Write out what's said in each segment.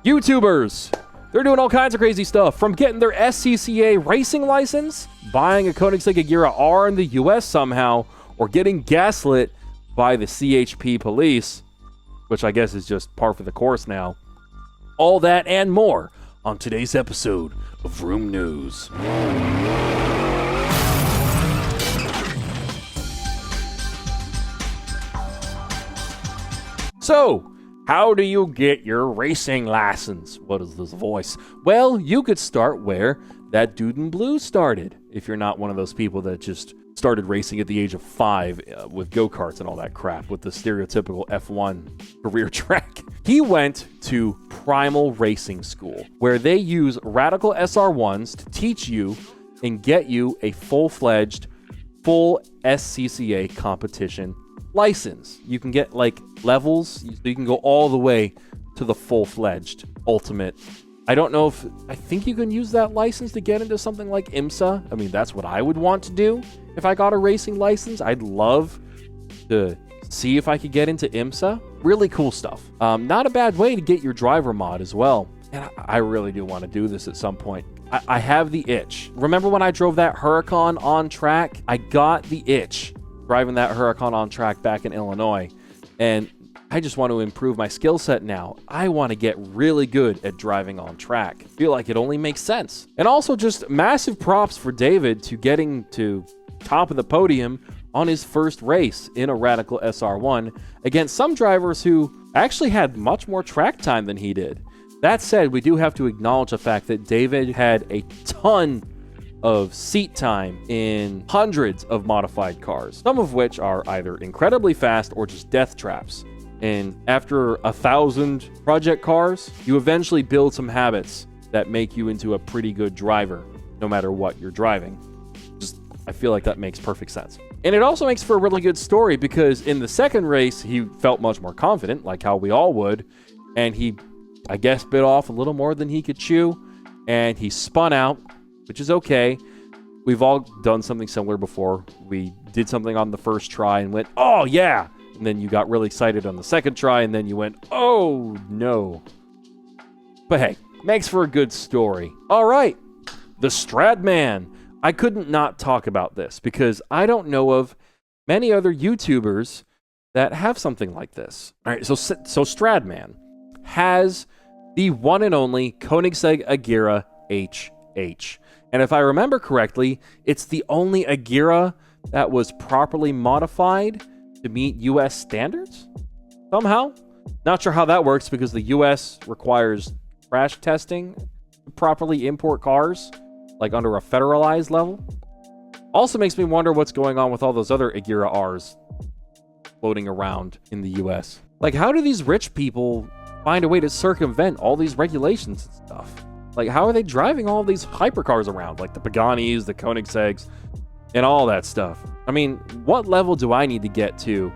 YouTubers, they're doing all kinds of crazy stuff, from getting their SCCA racing license, buying a Koenigsegg Agera R in the US somehow, or getting gaslit by the CHP police, which I guess is just par for the course now. All that and more on today's episode of Vroom News. So, how do you get your racing license? What is this voice? Well, you could start where that dude in blue started, if you're not one of those people that just started racing at the age of 5 with go-karts and all that crap, with the stereotypical F1 career track. He went to Primal Racing School, where they use radical SR1s to teach you and get you a full-fledged, full SCCA competition license. You can get like levels, so you can go all the way to the full-fledged ultimate. I don't know if, I think you can use that license to get into something like IMSA. I mean, that's what I would want to do if I got a racing license. I'd love to see if I could get into IMSA. Really cool stuff. Not a bad way to get your driver mod as well. And I really do want to do this at some point. I have the itch. Remember when I drove that Huracan on track? I got the itch driving that Huracan on track back in Illinois, and I just want to improve my skill set now. I want to get really good at driving on track. I feel like it only makes sense. And also just massive props for David to getting to top of the podium on his first race in a Radical SR1 against some drivers who actually had much more track time than he did. That said, we do have to acknowledge the fact that David had a ton of seat time in hundreds of modified cars, some of which are either incredibly fast or just death traps. And after 1,000 project cars, you eventually build some habits that make you into a pretty good driver, no matter what you're driving. I feel like that makes perfect sense. And it also makes for a really good story, because in the second race, he felt much more confident, like how we all would, and he, I guess, bit off a little more than he could chew, and he spun out, which is okay. We've all done something similar before. We did something on the first try and went, oh yeah! And then you got really excited on the second try, and then you went, oh no. But hey, makes for a good story. All right, the Stradman. I couldn't not talk about this because I don't know of many other YouTubers that have something like this. All right, so Stradman has the one and only Koenigsegg Agera HH. And if I remember correctly, it's the only Agera that was properly modified to meet US standards somehow. Not sure how that works, because the US requires crash testing to properly import cars, like under a federalized level. Also makes me wonder what's going on with all those other Agera Rs floating around in the US. Like, how do these rich people find a way to circumvent all these regulations and stuff? Like, how are they driving all these hypercars around, like the Pagani's, the Koenigsegg's, and all that stuff? I mean, what level do I need to get to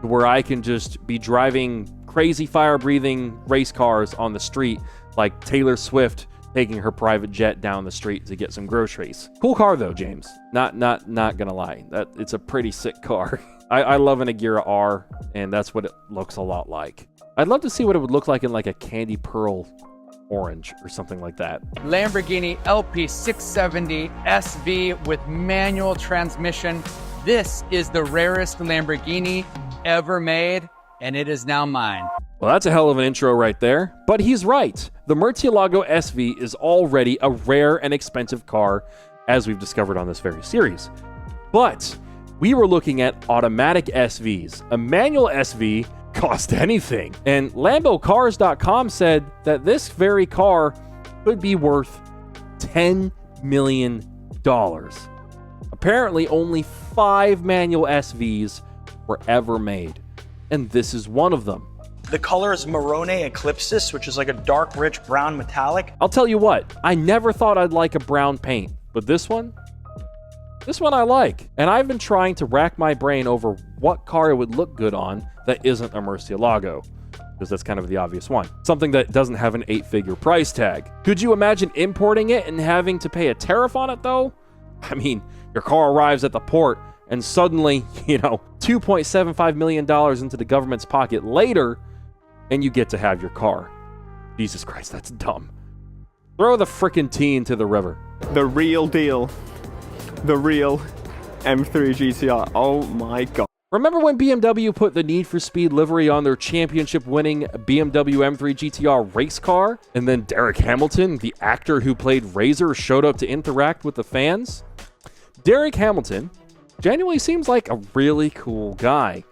where I can just be driving crazy fire-breathing race cars on the street, like Taylor Swift taking her private jet down the street to get some groceries? Cool car though, James. Not gonna lie. It's a pretty sick car. I love an Agera R, and that's what it looks a lot like. I'd love to see what it would look like in like a candy pearl orange or something like that. Lamborghini LP670 SV with manual transmission. This is the rarest Lamborghini ever made, and it is now mine. Well, that's a hell of an intro right there. But he's right. The Murcielago SV is already a rare and expensive car, as we've discovered on this very series. But we were looking at automatic SVs. A manual SV cost anything. And LamboCars.com said that this very car could be worth $10 million. Apparently, only 5 manual SVs were ever made, and this is one of them. The color is Marrone Eklipsis, which is like a dark, rich brown metallic. I'll tell you what, I never thought I'd like a brown paint, but this one I like. And I've been trying to rack my brain over what car it would look good on that isn't a Murcielago, because that's kind of the obvious one. Something that doesn't have an 8-figure price tag. Could you imagine importing it and having to pay a tariff on it though? I mean, your car arrives at the port and suddenly, $2.75 million into the government's pocket later, and you get to have your car. Jesus Christ, that's dumb. Throw the frickin' T into the river. The real deal. The real M3 GTR. Oh my god. Remember when BMW put the Need for Speed livery on their championship-winning BMW M3 GTR race car? And then Derek Hamilton, the actor who played Razor, showed up to interact with the fans? Derek Hamilton genuinely seems like a really cool guy.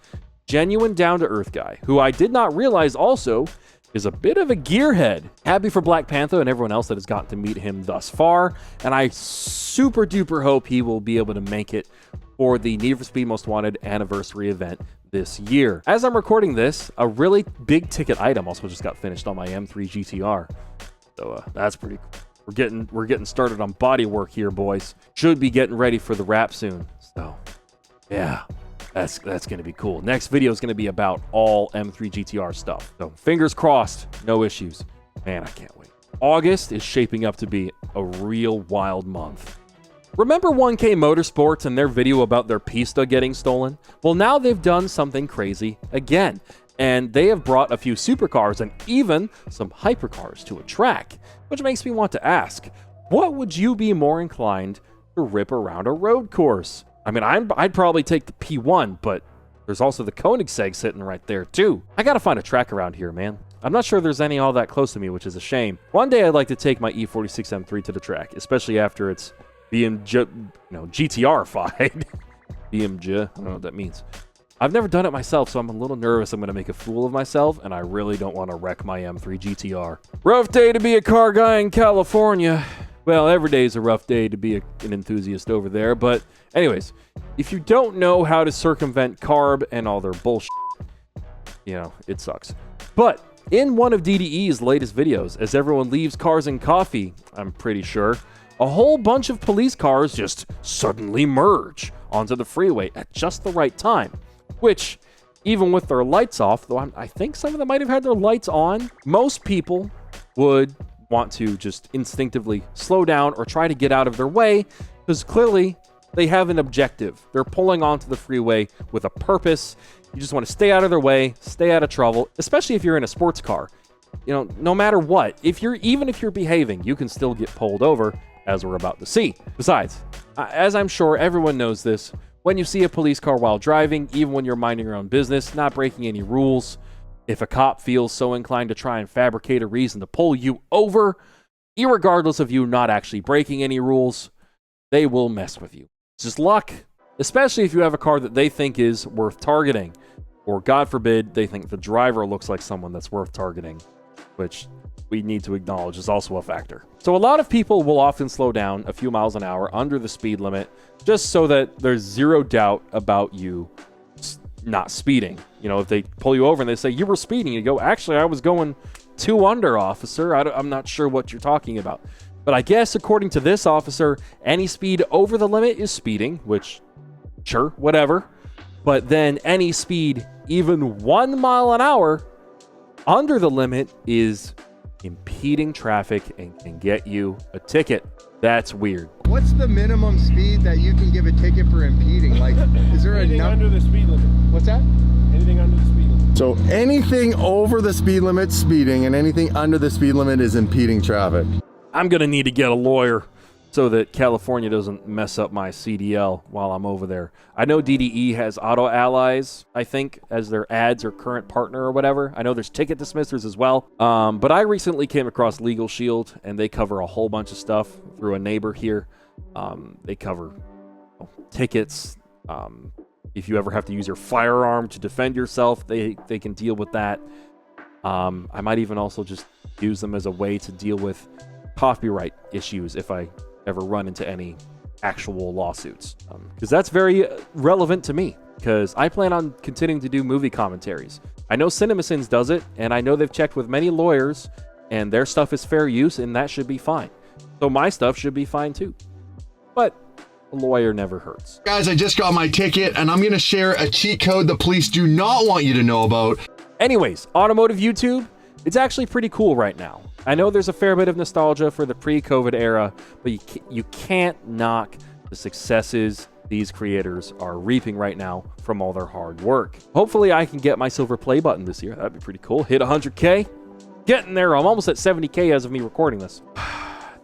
Genuine down-to-earth guy, who I did not realize also is a bit of a gearhead. Happy for Black Panther and everyone else that has gotten to meet him thus far, and I super duper hope he will be able to make it for the Need for Speed Most Wanted anniversary event this year. As I'm recording this, a really big ticket item also just got finished on my M3 GTR. So that's pretty cool. We're getting started on body work here, boys. Should be getting ready for the wrap soon. So yeah. That's going to be cool. Next video is going to be about all M3 GTR stuff. So fingers crossed, no issues. Man, I can't wait. August is shaping up to be a real wild month. Remember 1K Motorsports and their video about their Pista getting stolen? Well, now they've done something crazy again. And they have brought a few supercars and even some hypercars to a track. Which makes me want to ask, what would you be more inclined to rip around a road course? I mean, I'd probably take the P1, but there's also the Koenigsegg sitting right there, too. I gotta find a track around here, man. I'm not sure there's any all that close to me, which is a shame. One day I'd like to take my E46 M3 to the track, especially after it's GTR-fied. BMJ, I don't know what that means. I've never done it myself, so I'm a little nervous I'm gonna make a fool of myself, and I really don't want to wreck my M3 GTR. Rough day to be a car guy in California. Well, every day is a rough day to be an enthusiast over there, but anyways, if you don't know how to circumvent CARB and all their bullshit, you know, it sucks. But in one of DDE's latest videos, as everyone leaves Cars and Coffee, I'm pretty sure, a whole bunch of police cars just suddenly merge onto the freeway at just the right time, which, even with their lights off, though I think some of them might have had their lights on, most people would want to just instinctively slow down or try to get out of their way because clearly they have an objective. They're pulling onto the freeway with a purpose. You just want to stay out of their way, stay out of trouble, especially if you're in a sports car. You know, no matter what, even if you're behaving, you can still get pulled over, as we're about to see. Besides, as I'm sure everyone knows this, when you see a police car while driving, even when you're minding your own business, not breaking any rules, if a cop feels so inclined to try and fabricate a reason to pull you over, irregardless of you not actually breaking any rules, they will mess with you. It's just luck, especially if you have a car that they think is worth targeting, or God forbid, they think the driver looks like someone that's worth targeting, which we need to acknowledge is also a factor. So a lot of people will often slow down a few miles an hour under the speed limit, just so that there's zero doubt about you not speeding. You know, if they pull you over and they say, you were speeding, you go, actually, I was going 2 under, officer. I'm not sure what you're talking about. But I guess according to this officer, any speed over the limit is speeding, which, sure, whatever. But then any speed, even 1 mile an hour under the limit, is impeding traffic and can get you a ticket. That's weird. What's the minimum speed that you can give a ticket for impeding? Like, is there anything under the speed limit? What's that? Anything under the speed limit. So anything over the speed limit, speeding, and anything under the speed limit is impeding traffic. I'm gonna need to get a lawyer so that California doesn't mess up my CDL while I'm over there. I know DDE has Auto Allies, I think, as their ads or current partner or whatever. I know there's ticket dismissers as well. But I recently came across Legal Shield, and they cover a whole bunch of stuff through a neighbor here. They cover tickets. If you ever have to use your firearm to defend yourself, they can deal with that. I might even also just use them as a way to deal with copyright issues if I ever run into any actual lawsuits, because that's very relevant to me, because I plan on continuing to do movie commentaries. I know CinemaSins does it, and I know they've checked with many lawyers, and their stuff is fair use, and that should be fine. So my stuff should be fine too. But a lawyer never hurts. Guys, I just got my ticket, and I'm going to share a cheat code the police do not want you to know about. Anyways, automotive YouTube, it's actually pretty cool right now. I know there's a fair bit of nostalgia for the pre-COVID era, but you can't knock the successes these creators are reaping right now from all their hard work. Hopefully I can get my silver play button this year. That'd be pretty cool. Hit 100K. getting there. I'm almost at 70K as of me recording this.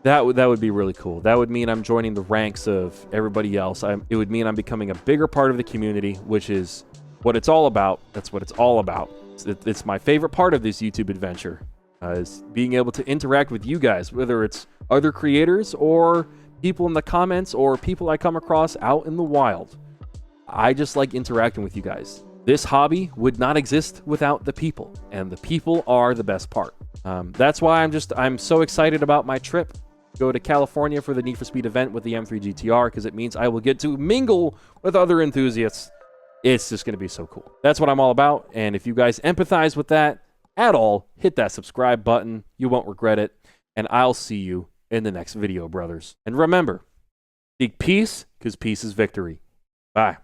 That would be really cool. That would mean I'm joining the ranks of everybody else. It would mean I'm becoming a bigger part of the community, which is what it's all about. That's what it's all about. It's my favorite part of this YouTube adventure, is being able to interact with you guys, whether it's other creators or people in the comments or people I come across out in the wild. I just like interacting with you guys. This hobby would not exist without the people, and the people are the best part. That's why I'm so excited about my trip. Go to California for the Need for Speed event with the M3 GTR, because it means I will get to mingle with other enthusiasts. It's just going to be so cool. That's what I'm all about, and if you guys empathize with that at all, hit that subscribe button. You won't regret it, and I'll see you in the next video, brothers. And remember, seek peace, because peace is victory. Bye.